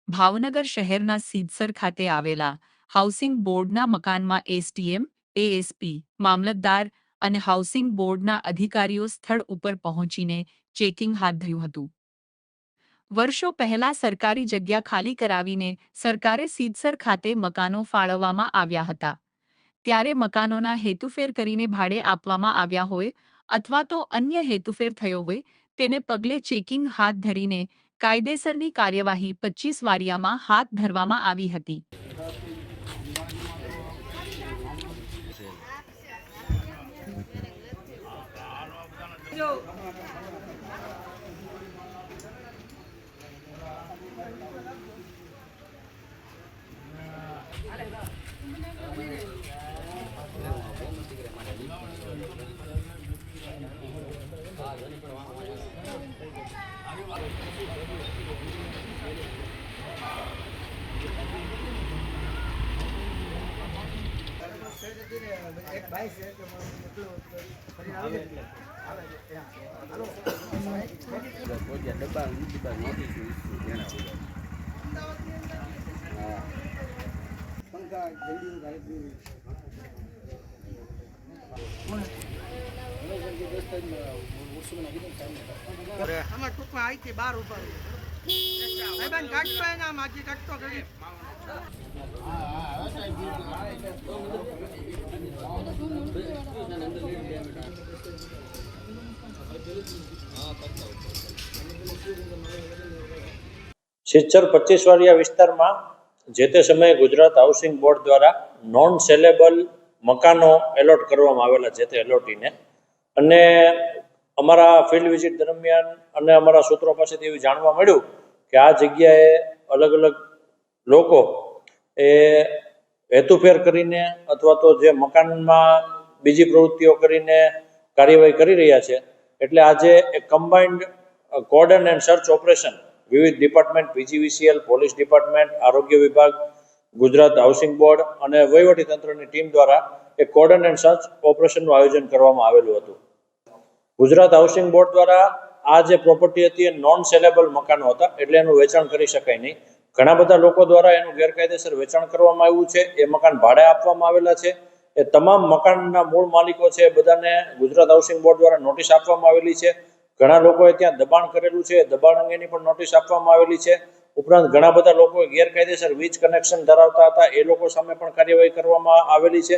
ભાવનગર શહેરના સિદ્ધસર ખાતે આવેલા હાઉસિંગ બોર્ડના મકાનમાં એસડીએમ, એએસપી, મામલતદાર અને હાઉસિંગ બોર્ડના અધિકારીઓ સ્થળ ઉપર પહોંચીને ચેકિંગ હાથ ધર્યું હતું. વર્ષો પહેલા સરકારી જગ્યા ખાલી કરાવીને સરકારે સિદ્ધસર ખાતે મકાનો ફાળવવામાં આવ્યા હતા. ત્યારે મકાનોના હેતુફેર કરીને ભાડે આપવામાં આવ્યા હોય અથવા તો અન્ય હેતુફેર થયો હોય તેને પગલે ચેકિંગ હાથ ધરીને કાયદેસરની કાર્યવાહી 25 વારિયામાં હાથ ધરવામાં આવી હતી. એક ભાઈ છે કે એટલું ફરી આવે એટલે હાલો ડબ્બા નોટિસ હા પંખા જલ્દી ગાડી આમાં ટૂંકમાં અહીંથી બહાર ઉભા ભાઈબાન કાઢતો એના માજી કાઢતો કરી સિદ્ધસર 25 વારિયા વિસ્તારમાં જે તે સમયે ગુજરાત હાઉસિંગ બોર્ડ દ્વારા નોન સેલેબલ મકાનો એલોટ કરવામાં આવેલા જે તે એલોટીને, અને અમારા ફિલ્ડ વિઝિટ દરમિયાન અને અમારા સૂત્રો પાસેથી એવું જાણવા મળ્યું કે આ જગ્યાએ અલગ અલગ લોકો એ હેતુફેર કરીને અથવા તો જે મકાનમાં બીજી પ્રવૃત્તિઓ કરીને કાર્યવાહી કરી રહ્યા છે. એટલે આજે એક combined cordon and search operation વિવિધ ડિપાર્ટમેન્ટ, પીજીવીસીએલ, પોલીસ ડિપાર્ટમેન્ટ, આરોગ્ય વિભાગ, ગુજરાત હાઉસિંગ બોર્ડ અને વહીવટીતંત્રની ટીમ દ્વારા એક કોર્ડન એન્ડ સર્ચ ઓપરેશનનું આયોજન કરવામાં આવેલું હતું. ગુજરાત હાઉસિંગ બોર્ડ દ્વારા આ જે પ્રોપર્ટી હતી એ નોન સેલેબલ મકાનો હતા, એટલે એનું વેચાણ કરી શકાય નહીં. ઘણા બધા લોકો દ્વારા એનું ગેરકાયદેસર વેચાણ કરવામાં આવ્યું છે. એ મકાન ભાડે આપવામાં આવેલા છે. એ તમામ મકાનના મૂળ માલિકો છે એ બધાને ગુજરાત હાઉસિંગ બોર્ડ દ્વારા નોટિસ આપવામાં આવેલી છે. ઘણા લોકોએ ત્યાં દબાણ કરેલું છે, દબાણ અંગેની પણ નોટિસ આપવામાં આવેલી છે. ઉપરાંત ઘણા બધા લોકોએ ગેરકાયદેસર વીજ કનેક્શન ધરાવતા હતા, એ લોકો સામે પણ કાર્યવાહી કરવામાં આવેલી છે.